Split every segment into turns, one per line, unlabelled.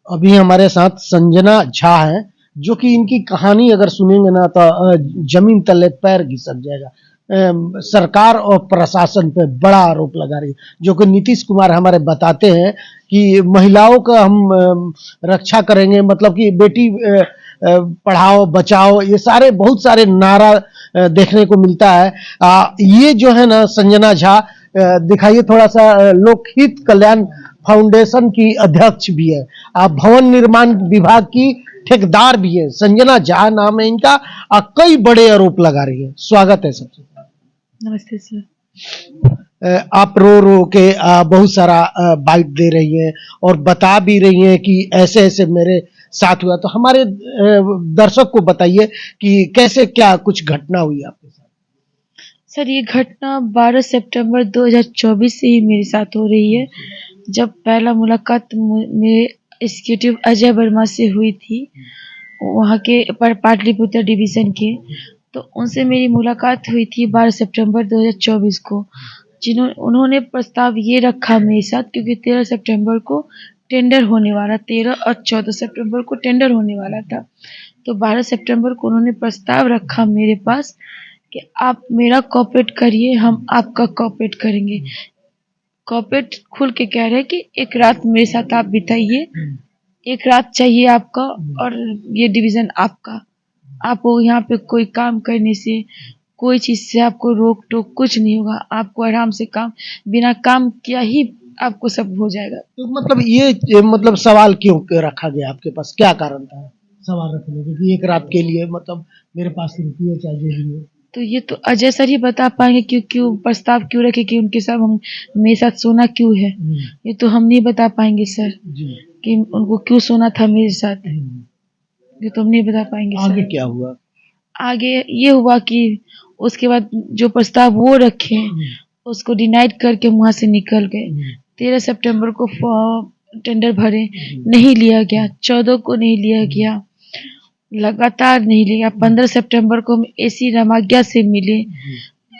अभी हमारे साथ संजना झा है, जो कि इनकी कहानी अगर सुनेंगे ना तो जमीन तले पैर घिसक जाएगा। सरकार और प्रशासन पे बड़ा आरोप लगा रही है, जो कि नीतीश कुमार हमारे बताते हैं कि महिलाओं का हम रक्षा करेंगे, मतलब कि बेटी पढ़ाओ बचाओ, ये सारे बहुत सारे नारा देखने को मिलता है। ये जो है ना संजना झा, दिखाइए थोड़ा सा, लोकहित कल्याण फाउंडेशन की अध्यक्ष भी है, आप भवन निर्माण विभाग की ठेकेदार भी है। संजना झा नाम है इनका, कई बड़े आरोप लगा रही है। स्वागत है सबसे।
नमस्ते सर।
आप रो रो के बहुत सारा बाइट दे रही हैं और बता भी रही हैं कि ऐसे ऐसे मेरे साथ हुआ। तो हमारे दर्शक को बताइए कि कैसे क्या कुछ घटना हुई आपके साथ।
सर ये घटना 12 सितंबर 2024 से ही मेरे साथ हो रही है। जब पहला मुलाकात मेरे एग्जीक्यूटिव अजय वर्मा से हुई थी, वहाँ के पाटलिपुत्र डिवीज़न के, तो उनसे मेरी मुलाकात हुई थी 12 सितंबर 2024 को। उन्होंने प्रस्ताव ये रखा मेरे साथ, क्योंकि 13 सितंबर को टेंडर होने वाला, 13 और 14 सितंबर को टेंडर होने वाला था। तो 12 सितंबर को उन्होंने प्रस्ताव रखा मेरे पास कि आप मेरा कोऑपरेट करिए, हम आपका कोऑपरेट करेंगे। कोऑपरेट खुल के कह रहे हैं कि एक रात मेरे साथ आप बिताइए, एक रात चाहिए आपका, और ये डिवीज़न आपका। आपको यहाँ पे कोई काम करने से, कोई चीज़ से आपको रोक टोक कुछ नहीं होगा। आपको आराम से काम, बिना काम किया ही आपको सब हो जाएगा।
तो मतलब ये मतलब सवाल क्यों रखा गया आपके पास, क्या कारण था सवाल रखने के कि एक रात के लिए, मतलब मेरे पास रुपये चाहिए भी है।
तो ये तो अजय सर ही बता पाएंगे क्यों प्रस्ताव क्यों रखे, कि उनके साथ हम मेरे साथ सोना क्यों है। ये तो हम नहीं बता पाएंगे सर
जी।
कि उनको क्यों सोना था मेरे साथ। ये तो हम नहीं बता पाएंगे सर।
आगे क्या हुआ?
आगे ये हुआ कि उसके बाद जो प्रस्ताव वो रखे उसको डिनाइड करके वहाँ से निकल गए। 13 सितंबर को टेंडर भरे, नहीं लिया गया। 14 को नहीं लिया गया, लगातार नहीं लिया। 15 सितंबर को हम एसी रामाज्ञा से मिले,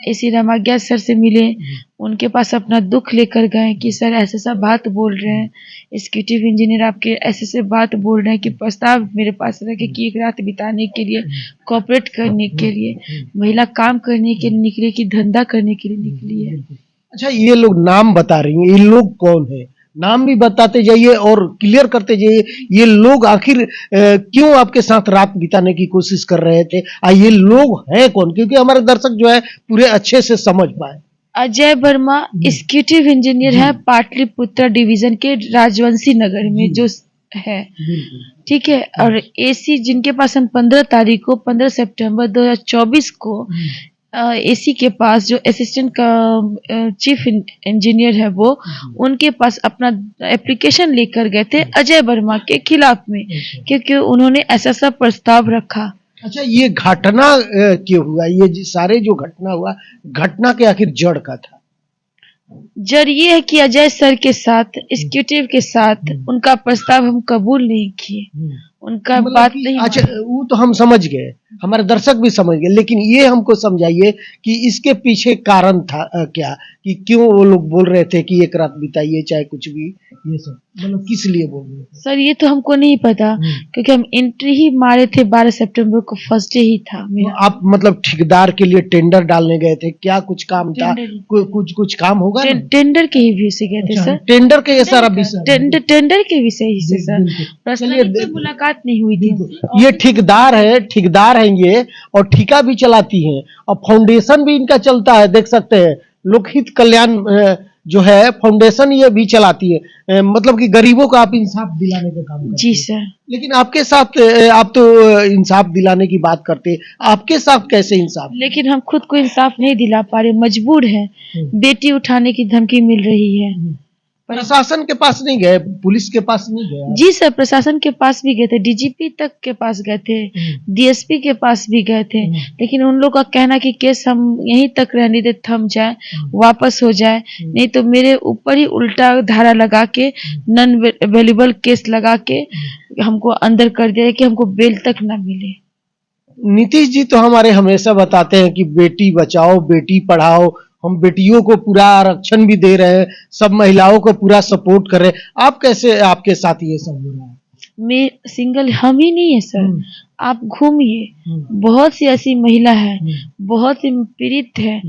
एसी रामाज्ञा सर से मिले। उनके पास अपना दुख लेकर गए कि सर ऐसा ऐसा बात बोल रहे हैं, एग्जीक्यूटिव इंजीनियर आपके ऐसे ऐसे बात बोल रहे हैं कि प्रस्ताव मेरे पास रखे कि एक रात बिताने के लिए, कोऑपरेट करने के लिए, महिला काम करने के लिए निकली कि धंधा करने के लिए निकली है।
अच्छा, ये लोग नाम बता रही हैं, ये लोग कौन है? नाम भी बताते जाइए और क्लियर करते जाइए, ये लोग आखिर क्यों आपके साथ रात बिताने की कोशिश कर रहे थे? ये लोग हैं कौन, क्योंकि हमारे दर्शक जो है पूरे अच्छे से समझ पाए।
अजय वर्मा एग्जीक्यूटिव इंजीनियर है पाटलिपुत्र डिवीजन के राजवंशी नगर में जो है, ठीक है। और एसी जिनके पास हम 15 सितंबर 2024 को एसी के पास जो असिस्टेंट का चीफ इंजीनियर है वो, उनके पास अपना एप्लीकेशन लेकर गए थे अजय वर्मा के खिलाफ में, क्योंकि उन्होंने ऐसा प्रस्ताव रखा।
अच्छा, ये घटना क्यों हुआ? ये सारे जो घटना हुआ, घटना के आखिर जड़ का था?
जड़ ये है कि अजय सर के साथ, एग्जीक्यूटिव के साथ उनका प्रस्ताव हम कबूल नहीं किए, उनका बात नहीं।
अच्छा, वो तो हम समझ गए, हमारे दर्शक भी समझ गए, लेकिन ये हमको समझाइए कि इसके पीछे कारण था क्या, कि क्यों वो लोग बोल रहे थे कि एक रात बिताइए चाहे कुछ भी, ये सब मतलब किस लिए बोल रहे थे?
सर ये तो हमको नहीं पता, क्योंकि हम एंट्री ही मारे थे 12 सितंबर को, फर्स्ट डे ही था मेरा।
तो आप मतलब ठेकेदार के लिए टेंडर डालने गए थे, क्या कुछ काम था? कुछ काम होगा ना?
टेंडर के ही विषय से गए थे सर।
टेंडर के ये सारा विषय,
टेंडर के विषय से सर, पर्सनली मुलाकात नहीं हुई थी।
ये ठेकेदार है ये, और ठेका भी चलाती हैं और फाउंडेशन भी इनका चलता है, देख सकते हैं। लोकहित कल्याण जो है फाउंडेशन, ये भी चलाती है, मतलब कि गरीबों को आप इंसाफ दिलाने का काम करते
जी सर।
लेकिन आपके साथ, आप तो इंसाफ दिलाने की बात करते हैं, आपके साथ कैसे इंसाफ?
लेकिन हम खुद को इंसाफ नहीं दिला पा रहे, मजबूर हैं। बेटी उठाने की धमकी मिल रही है।
प्रशासन के पास नहीं गए, पुलिस के पास नहीं गए?
जी सर, प्रशासन के पास भी गए थे, डीजीपी तक के पास गए थे, डीएसपी के पास भी गए थे, लेकिन उन लोग का कहना कि केस हम यहीं तक रहने दे, थम जाए, वापस हो जाए, नहीं तो मेरे ऊपर ही उल्टा धारा लगा के, नॉन अवेलेबल केस लगा के हमको अंदर कर दिया कि हमको बेल तक ना मिले।
नीतीश जी तो हमारे हमेशा बताते हैं कि बेटी बचाओ बेटी पढ़ाओ, हम बेटियों को पूरा आरक्षण भी दे रहे हैं, सब महिलाओं को पूरा सपोर्ट कर रहे हैं। आप कैसे, आपके साथ ये सब हो रहा है?
में सिंगल हम ही नहीं है सर, आप घूमिए, बहुत सी ऐसी महिला है, बहुत ही पीड़ित है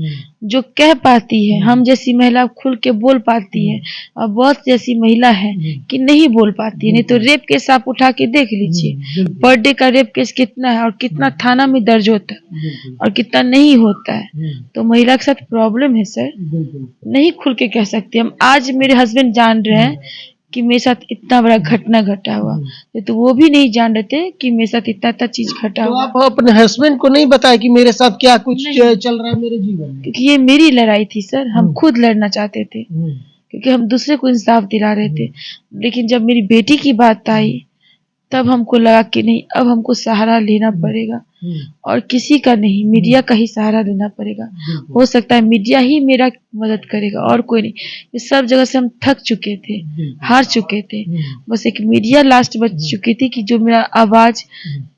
जो कह पाती है, हम जैसी महिला खुल के बोल पाती है, और बहुत सी ऐसी महिला है कि नहीं बोल पाती है। नहीं तो रेप केस आप उठा के देख लीजिए, पर डे का रेप केस कितना है और कितना थाना में दर्ज होता है और कितना नहीं होता है। तो महिला के साथ प्रॉब्लम है सर, नहीं खुल के कह सकते हम। आज मेरे हस्बैंड जान रहे हैं कि मेरे साथ इतना बड़ा घटना घटा हुआ, तो वो भी नहीं जान रहे थे कि मेरे साथ इतना इतना चीज घटा
तो
हुआ।
आप अपने हस्बैंड को नहीं बताया कि मेरे साथ क्या कुछ चल रहा है मेरे जीवन में?
क्योंकि ये मेरी लड़ाई थी सर, हम खुद लड़ना चाहते थे, क्योंकि हम दूसरे को इंसाफ दिला रहे थे। लेकिन जब मेरी बेटी की बात आई, तब हमको लगा कि नहीं, अब हमको सहारा लेना पड़ेगा, और किसी का नहीं, मीडिया का ही सहारा लेना पड़ेगा। हो सकता है मीडिया ही मेरा मदद करेगा और कोई नहीं। ये सब जगह से हम थक चुके थे, हार चुके थे, बस एक मीडिया लास्ट बच चुकी थी कि जो मेरा आवाज,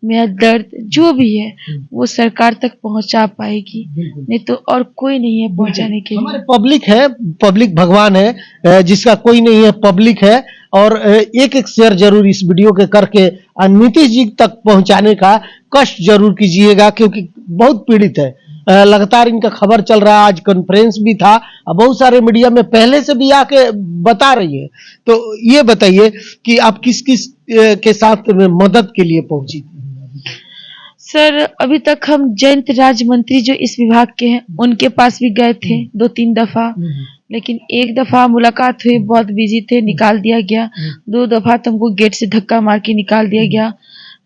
मेरा दर्द जो भी है वो सरकार तक पहुंचा पाएगी, नहीं तो और कोई नहीं है पहुंचाने के
हमारे
लिए।
पब्लिक है, पब्लिक भगवान है, जिसका कोई नहीं है, पब्लिक है। और एक एक शेयर जरूर इस वीडियो के करके नीतीश जी तक पहुंचाने का कष्ट जरूर कीजिएगा, क्योंकि बहुत पीड़ित है। लगातार इनका खबर चल रहा है, आज कॉन्फ्रेंस भी था, बहुत सारे मीडिया में पहले से भी आके बता रही है। तो ये बताइए कि आप किस किस के साथ में मदद के लिए पहुंची थी?
सर अभी तक हम जयंत राज मंत्री जो इस विभाग के हैं उनके पास भी गए थे 2-3 दफा, लेकिन एक दफा मुलाकात हुई, बहुत बिजी थे, निकाल दिया गया। 2 दफा तो हमको गेट से धक्का मार के निकाल दिया गया।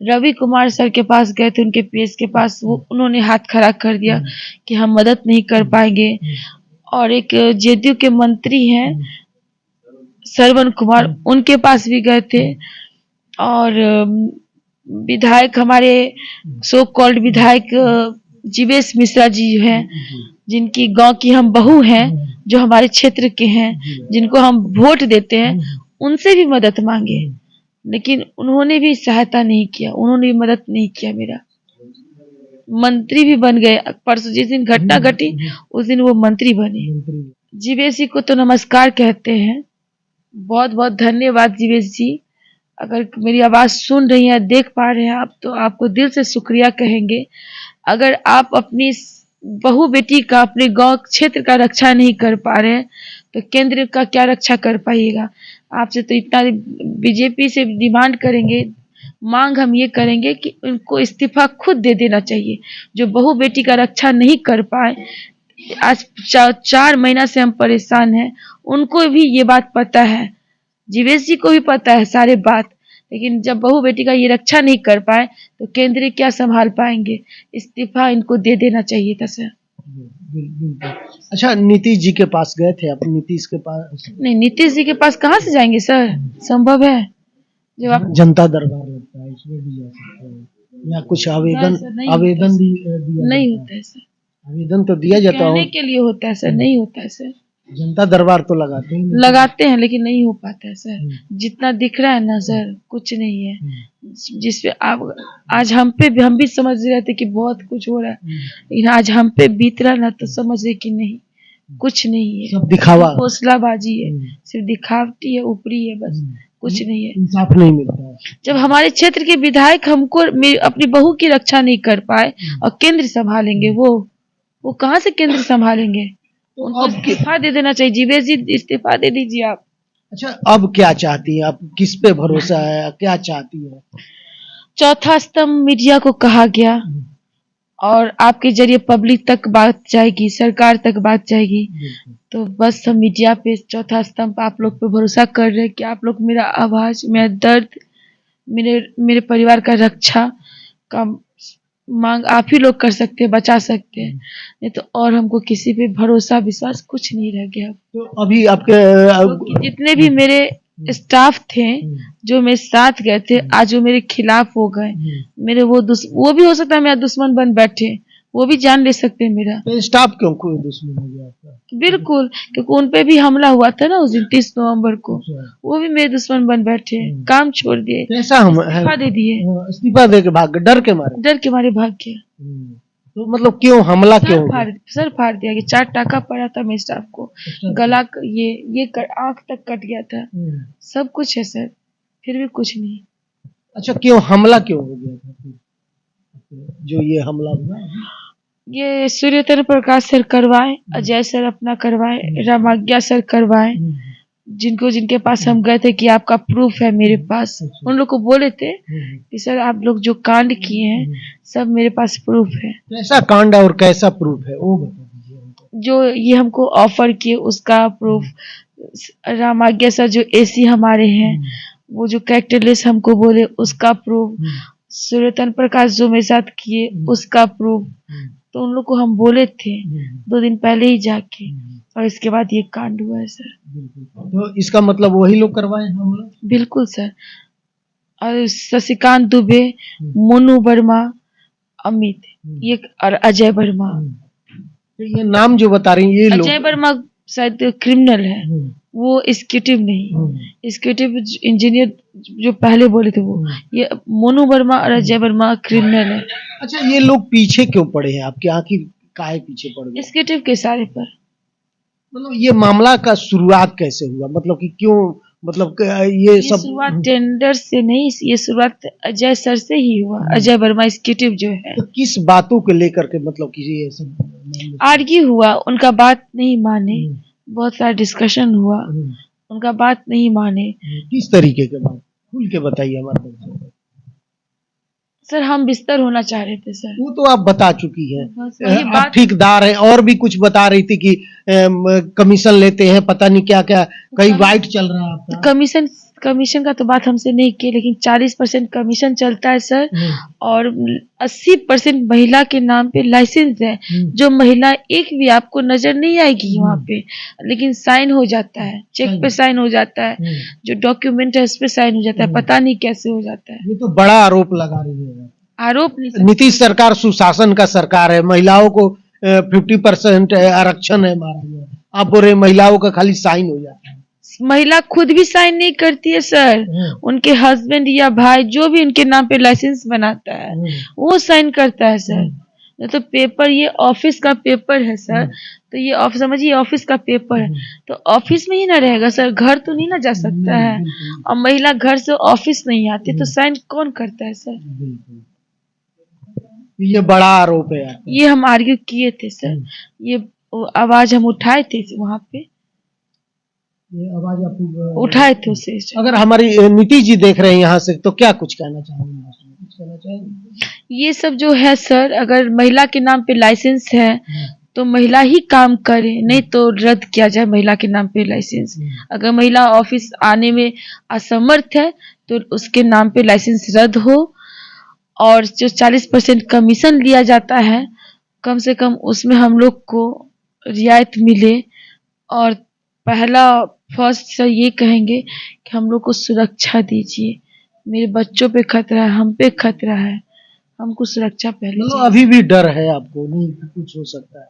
रवि कुमार सर के पास गए थे, उनके पीएस के पास, वो उन्होंने हाथ खड़ा कर दिया कि हम मदद नहीं कर पाएंगे। और एक जेडीयू के मंत्री हैं श्रवण कुमार, उनके पास भी गए थे। और विधायक हमारे सो कॉल्ड विधायक जीवेश मिश्रा जी हैं, जिनकी गांव की हम बहू हैं, जो हमारे क्षेत्र के हैं, जिनको हम वोट देते हैं, उनसे भी मदद मांगे, लेकिन उन्होंने भी सहायता नहीं किया, उन्होंने भी मदद नहीं किया। मेरा मंत्री भी बन गए, परसों जिस दिन घटना घटी उस दिन वो मंत्री बने। जीवेश जी को तो नमस्कार कहते हैं, बहुत बहुत धन्यवाद जीवेश जी। अगर मेरी आवाज सुन रही हैं, देख पा रहे हैं आप, तो आपको दिल से शुक्रिया कहेंगे। अगर आप अपनी बहू बेटी का, अपने गांव क्षेत्र का रक्षा नहीं कर पा रहे हैं, तो केंद्र का क्या रक्षा कर पाइएगा। आपसे तो इतना बीजेपी से डिमांड करेंगे, मांग हम ये करेंगे कि उनको इस्तीफा खुद दे देना चाहिए, जो बहू बेटी का रक्षा नहीं कर पाए। आज 4 महीना से हम परेशान हैं, उनको भी ये बात पता है, जीवेश जी को भी पता है सारे बात, लेकिन जब बहू बेटी का ये रक्षा नहीं कर पाए तो केंद्र क्या संभाल पाएंगे। इस्तीफा इनको दे देना चाहिए था सर।
अच्छा, नीतीश जी के पास गए थे आप? नीतीश के पास
नहीं, नीतीश जी के पास कहाँ से जाएंगे सर, संभव है। जब आप
जनता दरबार लगता है, इसमें भी जा सकते हैं, या कुछ आवेदन आवेदन भी दिया
नहीं होता है सर,
आवेदन तो दिया जाता
कहने
है,
के लिए होता है सर, नहीं होता है सर।
जनता दरबार तो लगाते
हैं लेकिन नहीं हो पाता है सर। जितना दिख रहा है ना सर, कुछ नहीं है। जिसपे आप आज हम भी समझ रहे थे कि बहुत कुछ हो रहा है, लेकिन आज हम पे बीत रहा ना, तो समझ रहे कि नहीं, कुछ नहीं है,
सब दिखावा,
हौसलाबाजी है, सिर्फ दिखावटी है, ऊपरी है, बस कुछ नहीं है,
इंसाफ नहीं मिलता है।
जब हमारे क्षेत्र के विधायक हमको अपनी बहू की रक्षा नहीं कर पाए और केंद्र संभालेंगे, वो कहाँ से केंद्र संभालेंगे। उनको इस्तीफा दे देना चाहिए। जीवेश जी इस्तीफा दे दीजिए आप।
अच्छा, अब क्या चाहती है आप? किस पे भरोसा है? क्या चाहती है?
चौथा स्तंभ मीडिया को कहा गया, और आपके जरिए पब्लिक तक बात जाएगी, सरकार तक बात जाएगी, तो बस हम मीडिया पे चौथा स्तंभ आप लोग पे भरोसा कर रहे हैं कि आप लोग मेरा आवाज, मेरा दर्द, मेरे परिवार का रक्षा का मांग आप ही लोग कर सकते हैं, बचा सकते हैं, नहीं तो और हमको किसी पे भरोसा विश्वास कुछ नहीं रह गया।
तो अभी आपके
तो जितने भी मेरे स्टाफ थे जो मेरे साथ गए थे, आज वो मेरे खिलाफ हो गए, मेरे वो भी हो सकता है मेरा दुश्मन बन बैठे, वो भी जान ले सकते हैं मेरा।
तो स्टाफ क्यों कोई दुश्मन हो गया आपका?
बिल्कुल, क्योंकि उन पे भी हमला हुआ था ना उस दिन 30 नवंबर को, वो भी मेरे दुश्मन बन बैठे, काम छोड़ दिए,
कैसा हम
इस्तीफा दे दिए,
इस्तीफा दे के भाग, डर के मारे
भाग गया।
तो मतलब क्यों हमला क्यों?
सर फाड़ दिया गया, 4 टाका पड़ा था मेरे स्टाफ को, गला ये आंख तक कट गया था, सब कुछ है सर, फिर भी कुछ नहीं।
अच्छा, क्यों हमला क्यों हो गया था फिर? जो ये हमला हुआ?
ये सूर्यतन प्रकाश सर करवाए, अजय सर अपना करवाए, रामाज्ञा सर करवाए, जिनको जिनके पास हम गए थे कि आपका प्रूफ है मेरे पास, उन लोग को बोले थे कि सर आप लोग जो कांड किए हैं सब मेरे पास प्रूफ है।
कैसा कांड और कैसा प्रूफ है वो बता दीजिए हमको।
जो ये हमको ऑफर किए उसका प्रूफ, रामाज्ञा सर जो एसी हमारे हैं वो जो कैरेक्टरलेस हमको बोले उसका प्रूफ, सूर्यतन प्रकाश जो मेरे साथ किए उसका प्रूफ। तो उन लोग को हम बोले थे 2 दिन पहले ही जाके, और इसके बाद ये कांड हुआ है सर।
तो इसका मतलब वही लोग करवाए हैं हमला?
बिल्कुल सर। और शशिकांत दुबे, मोनू वर्मा, अमित, ये और अजय वर्मा।
तो ये नाम जो बता रही हैं ये लोग?
अजय वर्मा शायद क्रिमिनल है, वो एग्जीक्यूटिव नहीं, एग्जीक्यूटिव इंजीनियर जो पहले बोले थे वो। ये मोनू वर्मा और अजय वर्मा क्रिमिनल है।
अच्छा, ये लोग पीछे क्यों पड़े हैं आपके? आखिर काहे पीछे पड़ गए?
एग्जीक्यूटिव के सारे पर।
मतलब ये मामला का शुरुआत कैसे हुआ? मतलब कि क्यों, मतलब ये सब
शुरुआत टेंडर से नहीं, ये शुरुआत अजय सर से ही हुआ। अजय वर्मा एग्जीक्यूटिव जो है,
तो किस बातों को लेकर के, मतलब कि ये सब
आर्ग्यू हुआ, उनका बात नहीं माने, बहुत सारा डिस्कशन हुआ, उनका बात नहीं माने।
किस तरीके के बात खुल के बताइए हमारे को।
सर हम बिस्तर होना चाह रहे थे सर।
वो तो आप बता चुकी है।
बस वही
आप
बात।
ठेकेदार है, और भी कुछ बता रही थी कि कमीशन लेते हैं, पता नहीं क्या क्या, कहीं वाइट चल रहा है आपका।
कमीशन का तो बात हमसे नहीं की, लेकिन 40% कमीशन चलता है सर, और 80% महिला के नाम पे लाइसेंस है, जो महिला एक भी आपको नजर नहीं आएगी वहाँ पे, लेकिन साइन हो जाता है, चेक पे साइन हो जाता है, जो डॉक्यूमेंट है उस पे साइन हो जाता है, पता नहीं कैसे हो जाता है।
ये तो बड़ा आरोप लगा रही है।
आरोप नहीं सर।
नीतीश सरकार सुशासन का सरकार है, महिलाओं को 50% आरक्षण है हमारा, आप बोल रहे महिलाओं का खाली साइन हो जाता है।
महिला खुद भी साइन नहीं करती है सर, उनके हस्बैंड या भाई जो भी उनके नाम पे लाइसेंस बनाता है वो साइन करता है सर। तो पेपर, ये ऑफिस का पेपर है सर, तो ये ऑफिस समझिए, ऑफिस का पेपर है, तो ऑफिस में ही ना रहेगा सर, घर तो नहीं ना जा सकता है, और महिला घर से ऑफिस नहीं आती तो साइन कौन करता है सर।
ये बड़ा आरोप है यार।
ये हम आर्ग्यू किए थे सर, ये आवाज हम उठाए थे वहां पे,
ये आवाज आप
उठाए थे उसे।
अगर हमारी नीतीश जी देख रहे हैं यहाँ से, तो क्या कुछ कहना चाहेंगे? कुछ कहना चाहेंगे?
ये सब जो है सर, अगर महिला के नाम पे लाइसेंस है तो महिला ही काम करे, नहीं तो रद्द किया जाए महिला के नाम पे लाइसेंस। अगर महिला ऑफिस आने में असमर्थ है तो उसके नाम पे लाइसेंस रद्द हो, और जो 40% कमीशन लिया जाता है कम से कम उसमें हम लोग को रियायत मिले। और फर्स्ट सर ये कहेंगे कि हम लोग को सुरक्षा दीजिए, मेरे बच्चों पे खतरा है, हम पे खतरा है, हमको सुरक्षा पहले चाहिए।
अभी भी डर है आपको? नहीं कुछ हो सकता है?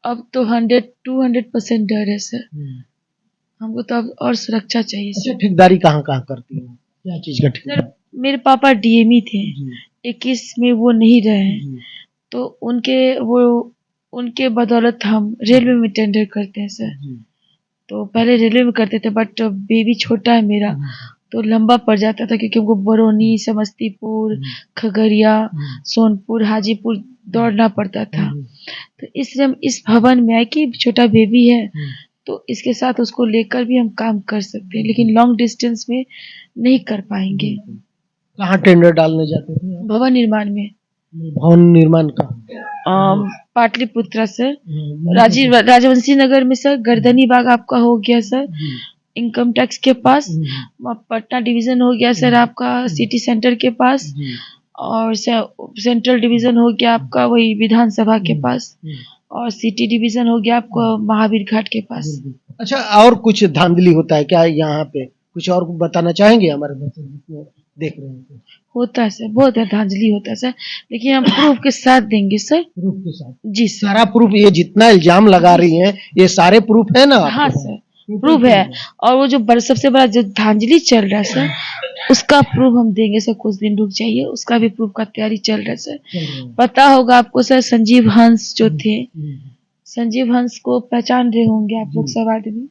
अब
तो 200% डर है सर, हमको तो अब और सुरक्षा चाहिए सर।
अच्छा, ठेकेदारी कहाँ कहाँ करती है? क्या चीज का ठेकेदारी?
सर मेरे पापा डीएमई थे, 21 में वो नहीं रहे, तो उनके बदौलत हम रेलवे में टेंडर करते हैं सर। तो पहले रेलवे में करते थे, बट बेबी छोटा है मेरा तो लंबा पड़ जाता था, क्योंकि हमको बरौनी, समस्तीपुर, खगड़िया, सोनपुर, हाजीपुर दौड़ना पड़ता था। तो इसलिए हम इस भवन में आए कि छोटा बेबी है तो इसके साथ उसको लेकर भी हम काम कर सकते हैं, लेकिन लॉन्ग डिस्टेंस में नहीं कर पाएंगे।
कहाँ टेंडर डालने जाते थे?
भवन निर्माण में।
भवन निर्माण का
पाटलिपुत्रा सर, राजवंशी नगर में सर, गर्दनी बाग आपका हो गया सर, इनकम टैक्स के पास, पटना डिवीजन हो गया सर आपका सिटी सेंटर के पास, और सेंट्रल डिवीजन हो गया आपका वही विधानसभा के पास, और सिटी डिवीजन हो गया आपको महावीर घाट के पास।
अच्छा, और कुछ धांधली होता है क्या यहाँ पे? कुछ और बताना चाहेंगे हमारे बच्चे देख रहे हैं?
होता है सर, बहुत धांधली होता है सर, लेकिन हम प्रूफ के साथ देंगे सर।
प्रूफ के साथ?
जी सर।
सारा प्रूफ? ये जितना इल्जाम लगा रही हैं ये सारे प्रूफ है ना?
हाँ सर, प्रूफ है। और वो जो सबसे बड़ा जो धांधली चल रहा है सर, उसका प्रूफ हम देंगे सर, कुछ दिन रुक जाइए, उसका भी प्रूफ का तैयारी चल रहा है सर। पता होगा आपको सर, संजीव हंस जो थे, संजीव हंस को पहचान रहे होंगे आप लोग सब आदमी,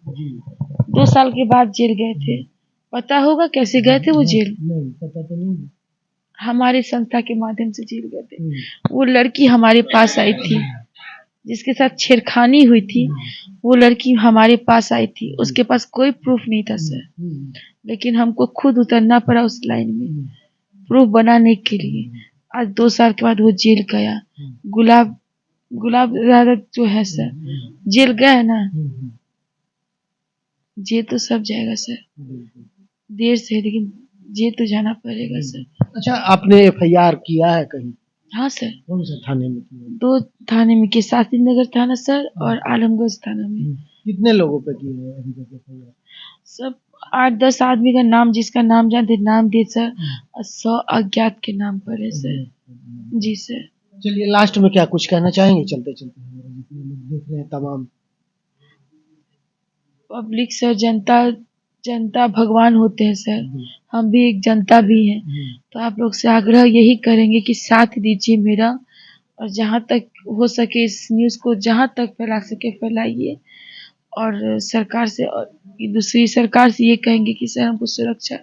2 साल के बाद जेल गए थे, पता होगा कैसे गए थे वो जेल?
नहीं, पता तो नहीं।
हमारे संस्था के माध्यम से जेल गए थे। वो लड़की हमारे पास आई थी जिसके साथ छेड़खानी हुई थी, वो लड़की हमारे पास आई थी। उसके पास कोई प्रूफ नहीं था सर, लेकिन हमको खुद उतरना पड़ा उस लाइन में प्रूफ बनाने के लिए। आज 2 साल के बाद वो जेल गया। गुलाब राजा जो है सर, जेल गया है ना, जेल तो सब जाएगा सर, देर से, लेकिन जेल तो जाना पड़ेगा सर।
अच्छा, आपने एफआईआर किया है कहीं?
हाँ सर,
कौन सा थाने में किया?
2 थाने में किया, शास्त्री नगर थाना सर और आलमगंज थाना में।
कितने लोगों पे किए हैं अभी तक एफआईआर?
सब 8-10 आदमी का नाम, जिसका नाम जानते नाम दिए सर, और 100 अज्ञात के नाम पर है सर। जी सर।
चलिए, लास्ट में क्या कुछ कहना चाहेंगे चलते चलते, हमारे जितने लोग देख रहे हैं तमाम?
पब्लिक सर, जनता भगवान होते हैं सर, हम भी एक जनता भी हैं। तो आप लोग से आग्रह यही करेंगे कि साथ दीजिए मेरा, और जहाँ तक हो सके इस न्यूज़ को जहाँ तक फैला सके फैलाइए। और सरकार से, और दूसरी सरकार से ये कहेंगे कि सर हमको सुरक्षा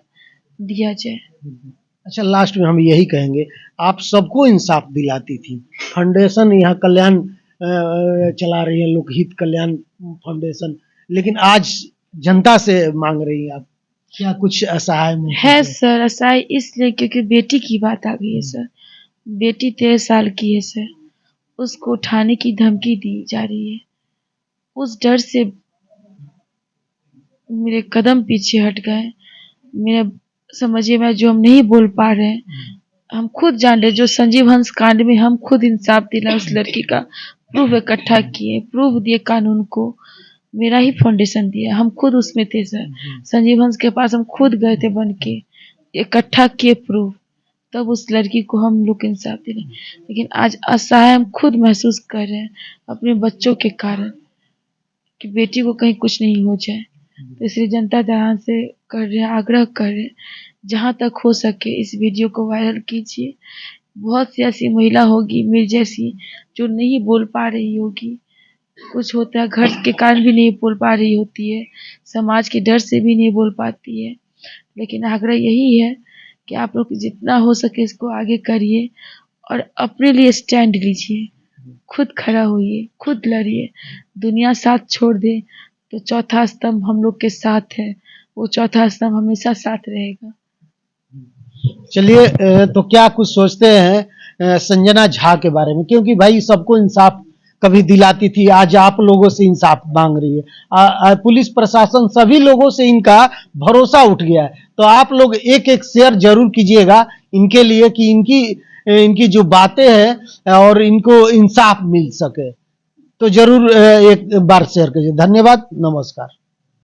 दिया जाए।
अच्छा, लास्ट में हम यही कहेंगे, आप सबको इंसाफ दिलाती थी। फाउंडेशन यहाँ कल्याण चला रही है, लोकहित कल्याण फाउंडेशन, लेकिन आज जनता से मांग रही है आप, क्या कुछ असहाय
है सर? असहाय इसलिए क्योंकि बेटी की बात आ गई है सर। बेटी 13 साल की है सर, उसको उठाने की धमकी दी जा रही है। उस डर से मेरे कदम पीछे हट गए। मेरे समझिए, मैं जो हम नहीं बोल पा रहे हैं, हम खुद जान रहे, जो संजीव हंस कांड में हम खुद इंसाफ दिला उस लड़की का प्रूफ इकट्ठा किए, प्रूफ दिए कानून को, मेरा ही फाउंडेशन दिया, हम खुद उसमें थे सर। संजीव हंस के पास हम खुद गए थे बन के, इकट्ठा किए प्रूफ, तब उस लड़की को हम लोग इंसाफ दिले। लेकिन आज असहाय हम खुद महसूस कर रहे हैं अपने बच्चों के कारण, कि बेटी को कहीं कुछ नहीं हो जाए। तो इसलिए जनता ध्यान से कर रहे हैं, आग्रह कर रहे हैं, जहाँ तक हो सके इस वीडियो को वायरल कीजिए। बहुत सी ऐसी महिला होगी मेरी जैसी जो नहीं बोल पा रही होगी, कुछ होता है घर के कारण भी नहीं बोल पा रही होती है, समाज के डर से भी नहीं बोल पाती है। लेकिन आग्रह यही है कि आप लोग जितना हो सके इसको आगे करिए और अपने लिए स्टैंड लीजिए, खुद खड़ा होइए, खुद लड़िए। दुनिया साथ छोड़ दे तो चौथा स्तंभ हम लोग के साथ है, वो चौथा स्तंभ हमेशा साथ रहेगा।
चलिए, तो क्या कुछ सोचते हैं संजना झा के बारे में? क्योंकि भाई सबको इंसाफ कभी दिलाती थी, आज आप लोगों से इंसाफ मांग रही है। पुलिस प्रशासन सभी लोगों से इनका भरोसा उठ गया है। तो आप लोग एक एक शेयर जरूर कीजिएगा इनके लिए, कि इनकी जो बातें हैं और इनको इंसाफ मिल सके। तो जरूर एक बार शेयर कीजिए। धन्यवाद, नमस्कार।